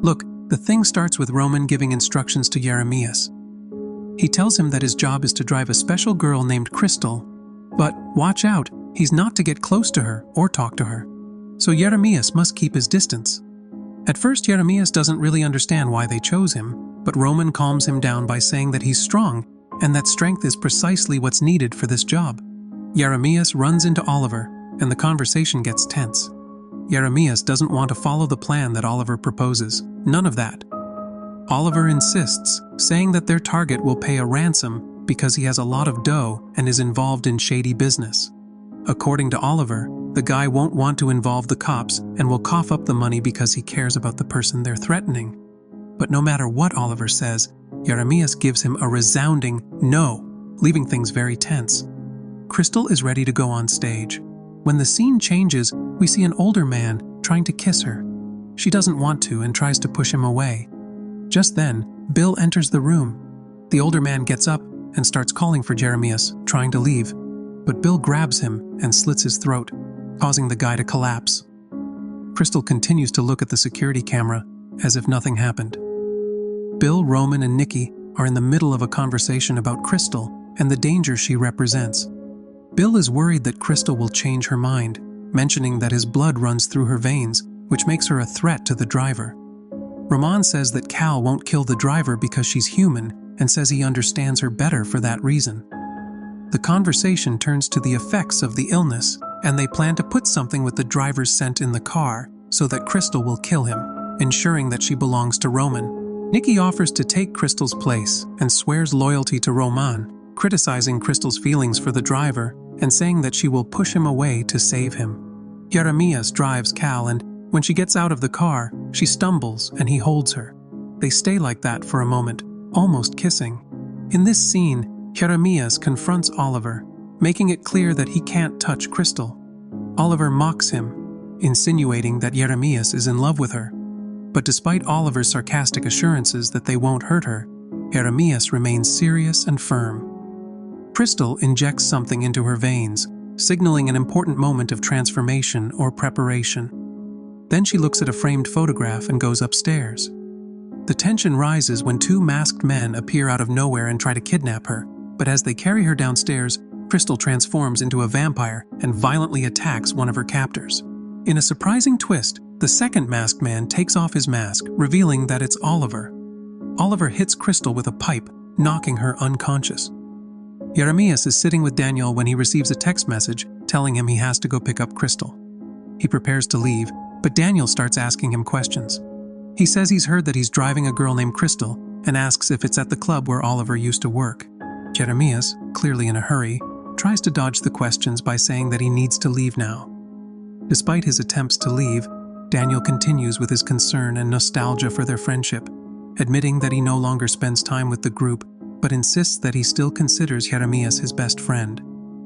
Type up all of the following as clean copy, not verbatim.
Look, the thing starts with Roman giving instructions to Jeremias. He tells him that his job is to drive a special girl named Crystal, but watch out, he's not to get close to her or talk to her. So Jeremias must keep his distance. At first, Jeremias doesn't really understand why they chose him, but Roman calms him down by saying that he's strong and that strength is precisely what's needed for this job. Jeremias runs into Oliver, and the conversation gets tense. Jeremias doesn't want to follow the plan that Oliver proposes. None of that. Oliver insists, saying that their target will pay a ransom because he has a lot of dough and is involved in shady business. According to Oliver, the guy won't want to involve the cops and will cough up the money because he cares about the person they're threatening. But no matter what Oliver says, Jeremias gives him a resounding no, leaving things very tense. Crystal is ready to go on stage. When the scene changes, we see an older man trying to kiss her. She doesn't want to and tries to push him away. Just then, Bill enters the room. The older man gets up and starts calling for Jeremias, trying to leave. But Bill grabs him and slits his throat, causing the guy to collapse. Crystal continues to look at the security camera as if nothing happened. Bill, Roman, and Nikki are in the middle of a conversation about Crystal and the danger she represents. Bill is worried that Crystal will change her mind, mentioning that his blood runs through her veins, which makes her a threat to the driver. Roman says that Cal won't kill the driver because she's human and says he understands her better for that reason. The conversation turns to the effects of the illness, and they plan to put something with the driver's scent in the car so that Crystal will kill him, ensuring that she belongs to Roman. Nikki offers to take Crystal's place and swears loyalty to Roman, criticizing Crystal's feelings for the driver and saying that she will push him away to save him. Jeremias drives Cal, and when she gets out of the car, she stumbles and he holds her. They stay like that for a moment, almost kissing. In this scene, Jeremias confronts Oliver, making it clear that he can't touch Crystal. Oliver mocks him, insinuating that Jeremias is in love with her. But despite Oliver's sarcastic assurances that they won't hurt her, Jeremias remains serious and firm. Crystal injects something into her veins, signaling an important moment of transformation or preparation. Then she looks at a framed photograph and goes upstairs. The tension rises when two masked men appear out of nowhere and try to kidnap her, but as they carry her downstairs, Crystal transforms into a vampire and violently attacks one of her captors. In a surprising twist, the second masked man takes off his mask, revealing that it's Oliver. Oliver hits Crystal with a pipe, knocking her unconscious. Jeremias is sitting with Daniel when he receives a text message telling him he has to go pick up Crystal. He prepares to leave, but Daniel starts asking him questions. He says he's heard that he's driving a girl named Crystal and asks if it's at the club where Oliver used to work. Jeremias, clearly in a hurry, tries to dodge the questions by saying that he needs to leave now. Despite his attempts to leave, Daniel continues with his concern and nostalgia for their friendship, admitting that he no longer spends time with the group, but insists that he still considers Jeremias his best friend.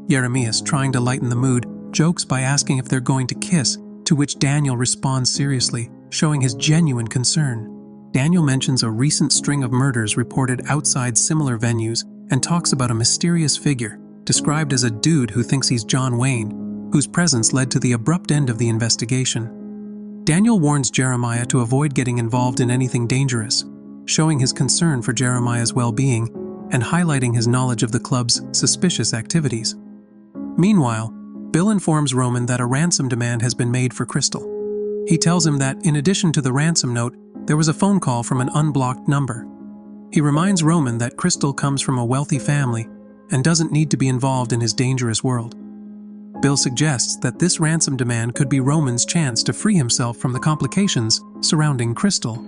Jeremias, trying to lighten the mood, jokes by asking if they're going to kiss, to which Daniel responds seriously, showing his genuine concern. Daniel mentions a recent string of murders reported outside similar venues and talks about a mysterious figure, described as a dude who thinks he's John Wayne, whose presence led to the abrupt end of the investigation. Daniel warns Jeremiah to avoid getting involved in anything dangerous, showing his concern for Jeremiah's well-being and highlighting his knowledge of the club's suspicious activities. Meanwhile, Bill informs Roman that a ransom demand has been made for Crystal. He tells him that, in addition to the ransom note, there was a phone call from an unblocked number. He reminds Roman that Crystal comes from a wealthy family and doesn't need to be involved in his dangerous world. Bill suggests that this ransom demand could be Roman's chance to free himself from the complications surrounding Crystal.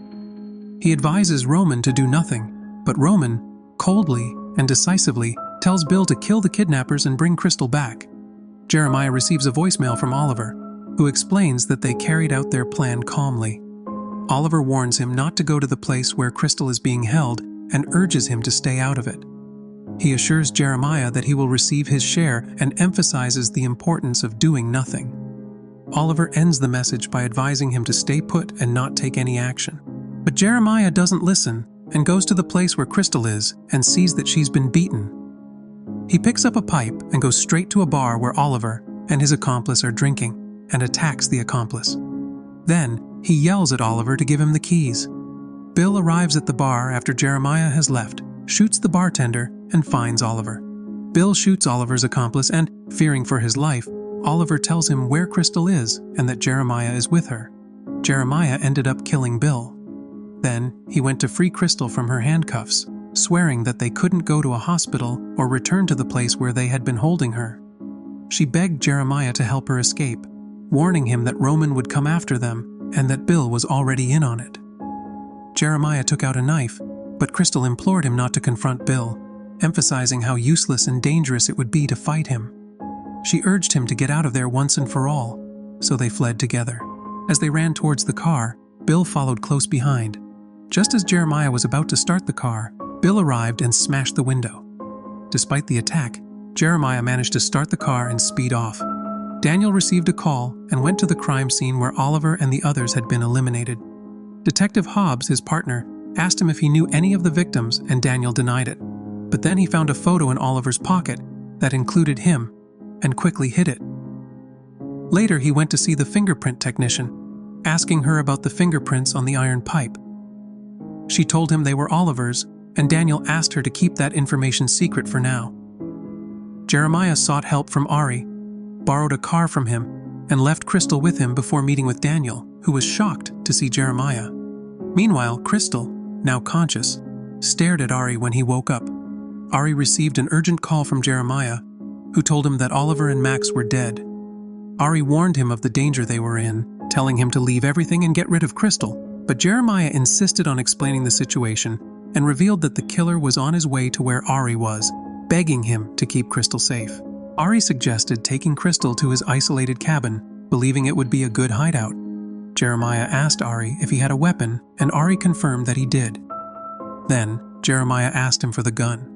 He advises Roman to do nothing, but Roman, coldly and decisively, tells Bill to kill the kidnappers and bring Crystal back. Jeremiah receives a voicemail from Oliver, who explains that they carried out their plan calmly. Oliver warns him not to go to the place where Crystal is being held and urges him to stay out of it. He assures Jeremiah that he will receive his share and emphasizes the importance of doing nothing. Oliver ends the message by advising him to stay put and not take any action. But Jeremiah doesn't listen and goes to the place where Crystal is and sees that she's been beaten. He picks up a pipe and goes straight to a bar where Oliver and his accomplice are drinking and attacks the accomplice. Then, he yells at Oliver to give him the keys. Bill arrives at the bar after Jeremiah has left, shoots the bartender, and finds Oliver. Bill shoots Oliver's accomplice and, fearing for his life, Oliver tells him where Crystal is and that Jeremiah is with her. Jeremiah ended up killing Bill. Then, he went to free Crystal from her handcuffs, swearing that they couldn't go to a hospital or return to the place where they had been holding her. She begged Jeremiah to help her escape, warning him that Roman would come after them and that Bill was already in on it. Jeremiah took out a knife, but Crystal implored him not to confront Bill, emphasizing how useless and dangerous it would be to fight him. She urged him to get out of there once and for all, so they fled together. As they ran towards the car, Bill followed close behind. Just as Jeremiah was about to start the car, Bill arrived and smashed the window. Despite the attack, Jeremiah managed to start the car and speed off. Daniel received a call and went to the crime scene where Oliver and the others had been eliminated. Detective Hobbs, his partner, asked him if he knew any of the victims, and Daniel denied it. But then he found a photo in Oliver's pocket that included him and quickly hid it. Later, he went to see the fingerprint technician, asking her about the fingerprints on the iron pipe. She told him they were Oliver's, and Daniel asked her to keep that information secret for now. Jeremiah sought help from Ari, borrowed a car from him, and left Crystal with him before meeting with Daniel, who was shocked to see Jeremiah. Meanwhile, Crystal, now conscious, stared at Ari when he woke up. Ari received an urgent call from Jeremiah, who told him that Oliver and Max were dead. Ari warned him of the danger they were in, telling him to leave everything and get rid of Crystal, but Jeremiah insisted on explaining the situation and revealed that the killer was on his way to where Ari was, begging him to keep Crystal safe. Ari suggested taking Crystal to his isolated cabin, believing it would be a good hideout. Jeremiah asked Ari if he had a weapon, and Ari confirmed that he did. Then, Jeremiah asked him for the gun.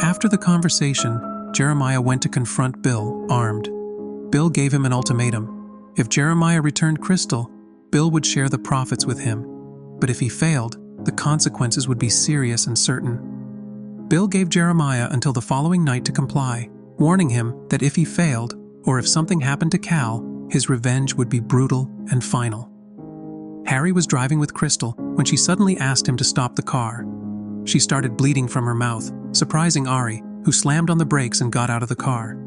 After the conversation, Jeremiah went to confront Bill, armed. Bill gave him an ultimatum. If Jeremiah returned Crystal, Bill would share the profits with him. But if he failed, the consequences would be serious and certain. Bill gave Jeremiah until the following night to comply, warning him that if he failed, or if something happened to Cal, his revenge would be brutal and final. Harry was driving with Crystal when she suddenly asked him to stop the car. She started bleeding from her mouth, surprising Ari, who slammed on the brakes and got out of the car.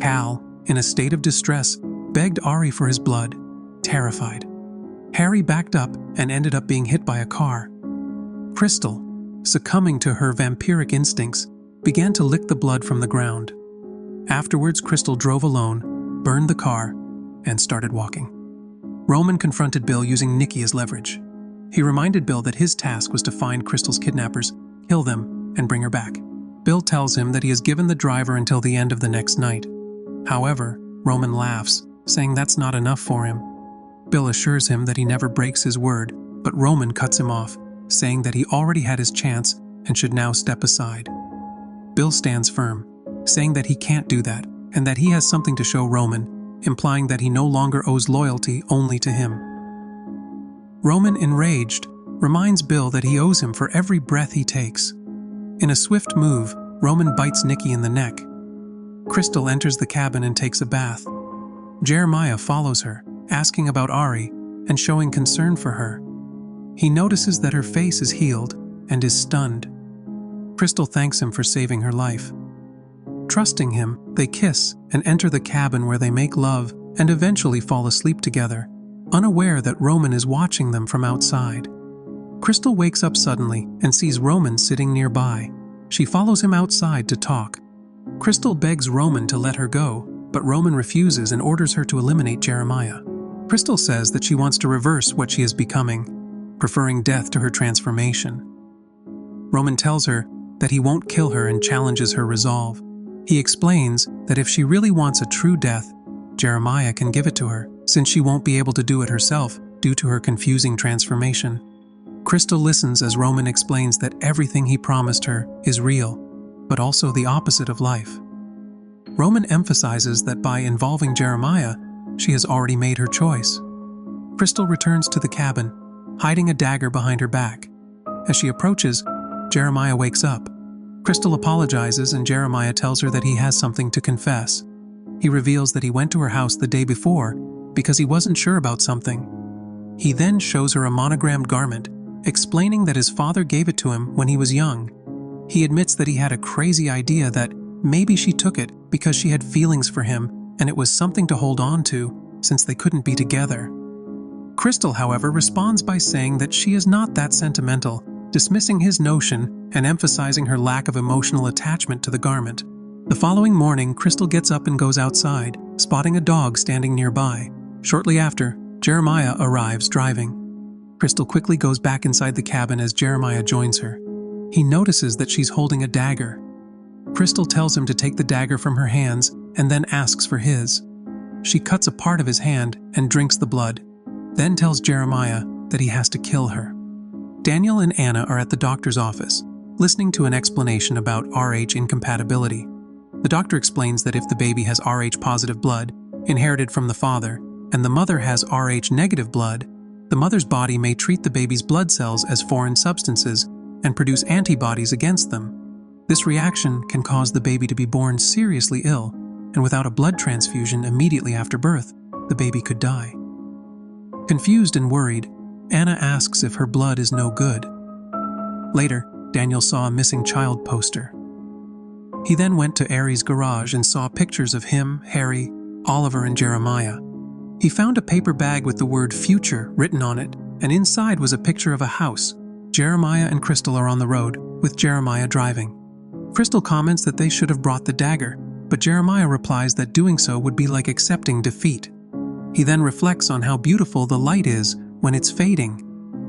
Cal, in a state of distress, begged Ari for his blood, terrified. Harry backed up and ended up being hit by a car. Crystal, succumbing to her vampiric instincts, began to lick the blood from the ground. Afterwards, Crystal drove alone, burned the car, and started walking. Roman confronted Bill using Nikki as leverage. He reminded Bill that his task was to find Crystal's kidnappers, kill them, and bring her back. Bill tells him that he has given the driver until the end of the next night. However, Roman laughs, saying that's not enough for him. Bill assures him that he never breaks his word, but Roman cuts him off, saying that he already had his chance and should now step aside. Bill stands firm, saying that he can't do that and that he has something to show Roman, implying that he no longer owes loyalty only to him. Roman, enraged, reminds Bill that he owes him for every breath he takes. In a swift move, Roman bites Nikki in the neck. Crystal enters the cabin and takes a bath. Jeremiah follows her, asking about Ari and showing concern for her. He notices that her face is healed and is stunned. Crystal thanks him for saving her life. Trusting him, they kiss and enter the cabin where they make love and eventually fall asleep together, unaware that Roman is watching them from outside. Crystal wakes up suddenly and sees Roman sitting nearby. She follows him outside to talk. Crystal begs Roman to let her go, but Roman refuses and orders her to eliminate Jeremiah. Crystal says that she wants to reverse what she is becoming, preferring death to her transformation. Roman tells her that he won't kill her and challenges her resolve. He explains that if she really wants a true death, Jeremiah can give it to her, since she won't be able to do it herself due to her confusing transformation. Crystal listens as Roman explains that everything he promised her is real, but also the opposite of life. Roman emphasizes that by involving Jeremiah, she has already made her choice. Crystal returns to the cabin, hiding a dagger behind her back. As she approaches, Jeremiah wakes up. Crystal apologizes and Jeremiah tells her that he has something to confess. He reveals that he went to her house the day before because he wasn't sure about something. He then shows her a monogrammed garment explaining that his father gave it to him when he was young. He admits that he had a crazy idea that maybe she took it because she had feelings for him and it was something to hold on to since they couldn't be together. Crystal, however, responds by saying that she is not that sentimental, dismissing his notion and emphasizing her lack of emotional attachment to the garment. The following morning, Crystal gets up and goes outside, spotting a dog standing nearby. Shortly after, Jeremiah arrives driving. Crystal quickly goes back inside the cabin as Jeremiah joins her. He notices that she's holding a dagger. Crystal tells him to take the dagger from her hands and then asks for his. She cuts a part of his hand and drinks the blood, then tells Jeremiah that he has to kill her. Daniel and Anna are at the doctor's office, listening to an explanation about Rh incompatibility. The doctor explains that if the baby has Rh-positive blood, inherited from the father, and the mother has Rh-negative blood, the mother's body may treat the baby's blood cells as foreign substances and produce antibodies against them. This reaction can cause the baby to be born seriously ill, and without a blood transfusion immediately after birth, the baby could die. Confused and worried, Anna asks if her blood is no good. Later, Daniel saw a missing child poster. He then went to Aries' garage and saw pictures of him, Harry, Oliver, and Jeremiah. He found a paper bag with the word future written on it, and inside was a picture of a house. Jeremiah and Crystal are on the road, with Jeremiah driving. Crystal comments that they should have brought the dagger, but Jeremiah replies that doing so would be like accepting defeat. He then reflects on how beautiful the light is when it's fading,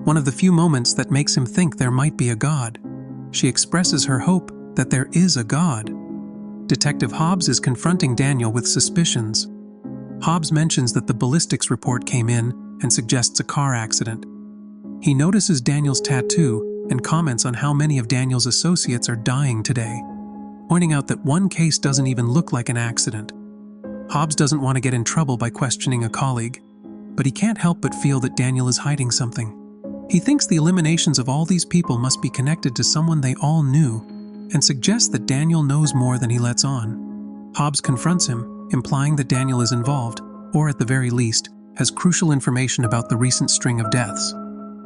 one of the few moments that makes him think there might be a God. She expresses her hope that there is a God. Detective Hobbs is confronting Daniel with suspicions. Hobbs mentions that the ballistics report came in and suggests a car accident. He notices Daniel's tattoo and comments on how many of Daniel's associates are dying today, pointing out that one case doesn't even look like an accident. Hobbs doesn't want to get in trouble by questioning a colleague, but he can't help but feel that Daniel is hiding something. He thinks the eliminations of all these people must be connected to someone they all knew, and suggests that Daniel knows more than he lets on. Hobbs confronts him, implying that Daniel is involved, or at the very least, has crucial information about the recent string of deaths.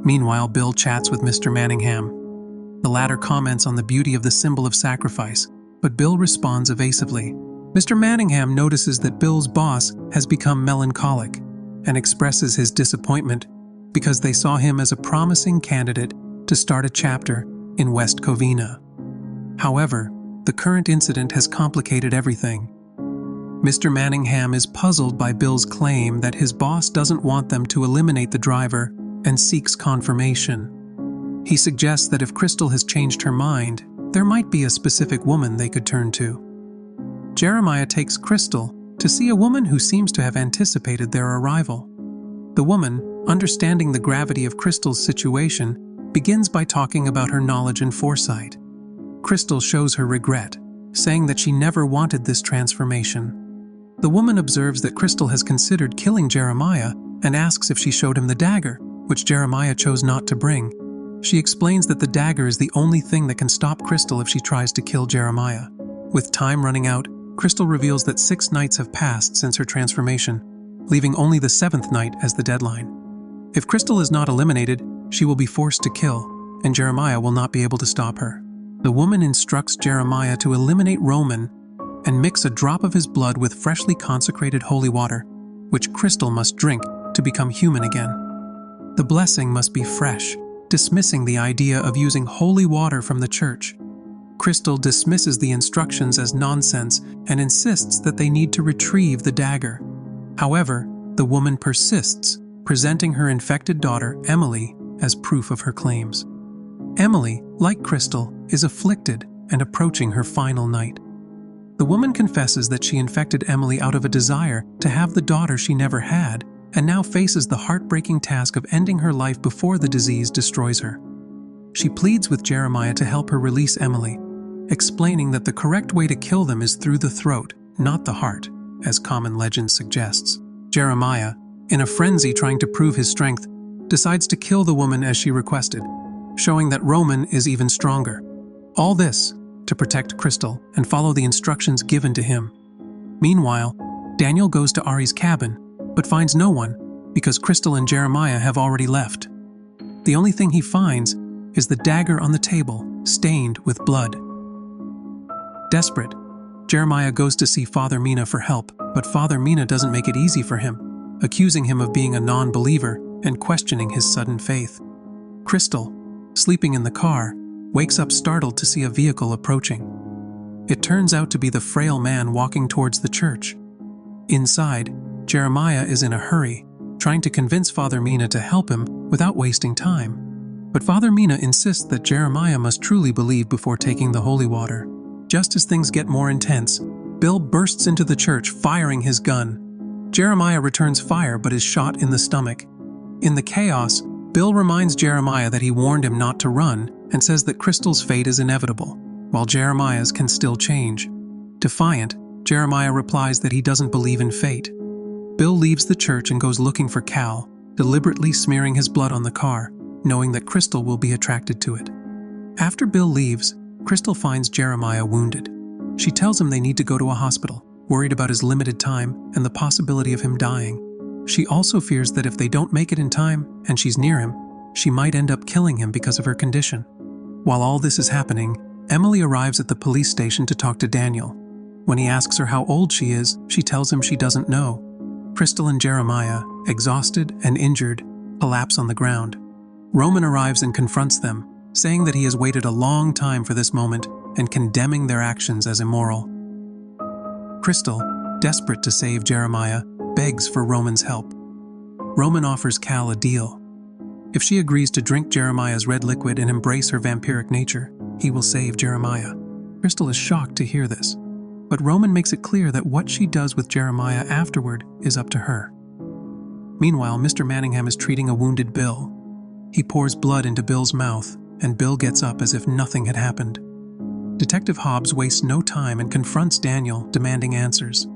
Meanwhile, Bill chats with Mr. Manningham. The latter comments on the beauty of the symbol of sacrifice, but Bill responds evasively. Mr. Manningham notices that Bill's boss has become melancholic and expresses his disappointment because they saw him as a promising candidate to start a chapter in West Covina. However, the current incident has complicated everything. Mr. Manningham is puzzled by Bill's claim that his boss doesn't want them to eliminate the driver and seeks confirmation. He suggests that if Crystal has changed her mind, there might be a specific woman they could turn to. Jeremiah takes Crystal to see a woman who seems to have anticipated their arrival. The woman, understanding the gravity of Crystal's situation, begins by talking about her knowledge and foresight. Crystal shows her regret, saying that she never wanted this transformation. The woman observes that Crystal has considered killing Jeremiah and asks if she showed him the dagger, which Jeremiah chose not to bring. She explains that the dagger is the only thing that can stop Crystal if she tries to kill Jeremiah. With time running out, Crystal reveals that 6 nights have passed since her transformation, leaving only the 7th night as the deadline. If Crystal is not eliminated, she will be forced to kill, and Jeremiah will not be able to stop her. The woman instructs Jeremiah to eliminate Roman and mix a drop of his blood with freshly consecrated holy water, which Crystal must drink to become human again. The blessing must be fresh, dismissing the idea of using holy water from the church. Crystal dismisses the instructions as nonsense and insists that they need to retrieve the dagger. However, the woman persists, presenting her infected daughter, Emily, as proof of her claims. Emily, like Crystal, is afflicted and approaching her final night. The woman confesses that she infected Emily out of a desire to have the daughter she never had, and now faces the heartbreaking task of ending her life before the disease destroys her. She pleads with Jeremiah to help her release Emily, explaining that the correct way to kill them is through the throat, not the heart, as common legend suggests. Jeremiah, in a frenzy trying to prove his strength, decides to kill the woman as she requested, showing that Roman is even stronger. All this to protect Crystal and follow the instructions given to him. Meanwhile, Daniel goes to Ari's cabin, but finds no one because Crystal and Jeremiah have already left. The only thing he finds is the dagger on the table, stained with blood. Desperate, Jeremiah goes to see Father Mina for help, but Father Mina doesn't make it easy for him, accusing him of being a non-believer and questioning his sudden faith. Crystal, sleeping in the car, wakes up startled to see a vehicle approaching. It turns out to be the frail man walking towards the church. Inside, Jeremiah is in a hurry, trying to convince Father Mina to help him without wasting time. But Father Mina insists that Jeremiah must truly believe before taking the holy water. Just as things get more intense, Bill bursts into the church firing his gun. Jeremiah returns fire but is shot in the stomach. In the chaos, Bill reminds Jeremiah that he warned him not to run and says that Crystal's fate is inevitable, while Jeremiah's can still change. Defiant, Jeremiah replies that he doesn't believe in fate. Bill leaves the church and goes looking for Cal, deliberately smearing his blood on the car, knowing that Crystal will be attracted to it. After Bill leaves, Crystal finds Jeremiah wounded. She tells him they need to go to a hospital, worried about his limited time and the possibility of him dying. She also fears that if they don't make it in time and she's near him, she might end up killing him because of her condition. While all this is happening, Emily arrives at the police station to talk to Daniel. When he asks her how old she is, she tells him she doesn't know. Crystal and Jeremiah, exhausted and injured, collapse on the ground. Roman arrives and confronts them, saying that he has waited a long time for this moment and condemning their actions as immoral. Crystal, desperate to save Jeremiah, begs for Roman's help. Roman offers Cal a deal. If she agrees to drink Jeremiah's red liquid and embrace her vampiric nature, he will save Jeremiah. Crystal is shocked to hear this, but Roman makes it clear that what she does with Jeremiah afterward is up to her. Meanwhile, Mr. Manningham is treating a wounded Bill. He pours blood into Bill's mouth, and Bill gets up as if nothing had happened. Detective Hobbs wastes no time and confronts Daniel, demanding answers.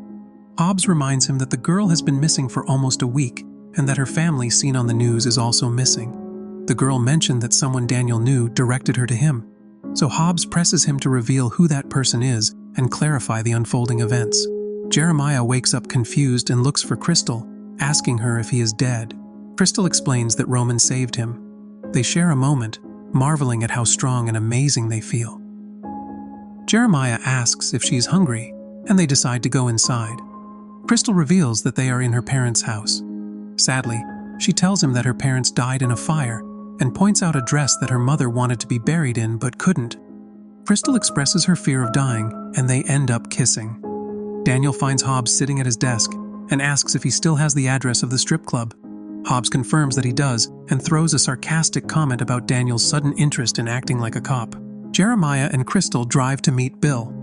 Hobbs reminds him that the girl has been missing for almost a week, and that her family seen on the news is also missing. The girl mentioned that someone Daniel knew directed her to him, so Hobbs presses him to reveal who that person is and clarify the unfolding events. Jeremiah wakes up confused and looks for Crystal, asking her if he is dead. Crystal explains that Roman saved him. They share a moment, marveling at how strong and amazing they feel. Jeremiah asks if she's hungry, and they decide to go inside. Crystal reveals that they are in her parents' house. Sadly, she tells him that her parents died in a fire and points out a dress that her mother wanted to be buried in but couldn't. Crystal expresses her fear of dying, and they end up kissing. Daniel finds Hobbs sitting at his desk and asks if he still has the address of the strip club. Hobbs confirms that he does and throws a sarcastic comment about Daniel's sudden interest in acting like a cop. Jeremiah and Crystal drive to meet Bill.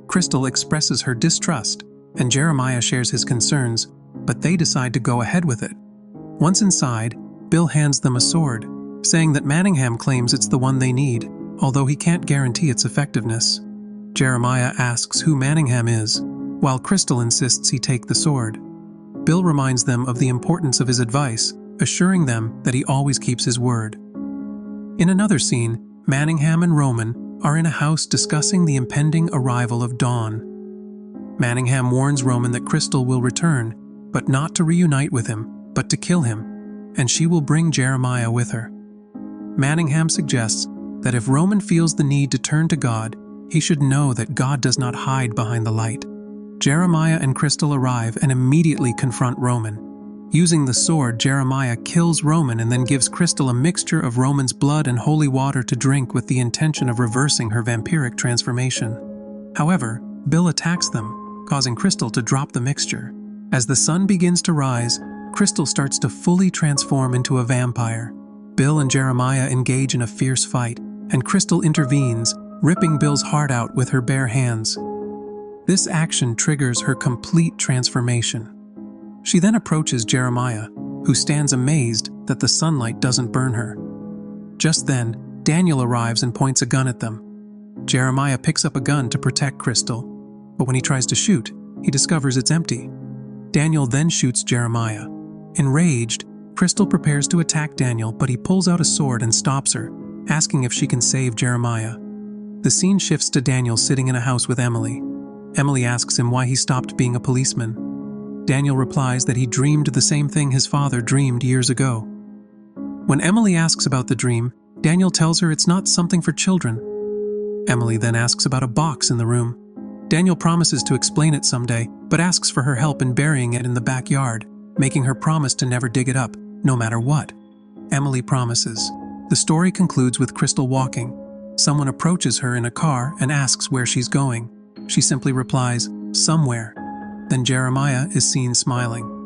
Crystal expresses her distrust, and Jeremiah shares his concerns, but they decide to go ahead with it. Once inside, Bill hands them a sword, saying that Manningham claims it's the one they need, although he can't guarantee its effectiveness. Jeremiah asks who Manningham is, while Crystal insists he take the sword. Bill reminds them of the importance of his advice, assuring them that he always keeps his word. In another scene, Manningham and Roman are in a house discussing the impending arrival of Dawn. Manningham warns Roman that Crystal will return, but not to reunite with him, but to kill him, and she will bring Jeremiah with her. Manningham suggests that if Roman feels the need to turn to God, he should know that God does not hide behind the light. Jeremiah and Crystal arrive and immediately confront Roman. Using the sword, Jeremiah kills Roman and then gives Crystal a mixture of Roman's blood and holy water to drink with the intention of reversing her vampiric transformation. However, Bill attacks them, causing Crystal to drop the mixture. As the sun begins to rise, Crystal starts to fully transform into a vampire. Bill and Jeremiah engage in a fierce fight, and Crystal intervenes, ripping Bill's heart out with her bare hands. This action triggers her complete transformation. She then approaches Jeremiah, who stands amazed that the sunlight doesn't burn her. Just then, Daniel arrives and points a gun at them. Jeremiah picks up a gun to protect Crystal, but when he tries to shoot, he discovers it's empty. Daniel then shoots Jeremiah. Enraged, Crystal prepares to attack Daniel, but he pulls out a sword and stops her, asking if she can save Jeremiah. The scene shifts to Daniel sitting in a house with Emily. Emily asks him why he stopped being a policeman. Daniel replies that he dreamed the same thing his father dreamed years ago. When Emily asks about the dream, Daniel tells her it's not something for children. Emily then asks about a box in the room. Daniel promises to explain it someday, but asks for her help in burying it in the backyard, making her promise to never dig it up, no matter what. Emily promises. The story concludes with Crystal walking. Someone approaches her in a car and asks where she's going. She simply replies, "Somewhere." Then Jeremiah is seen smiling.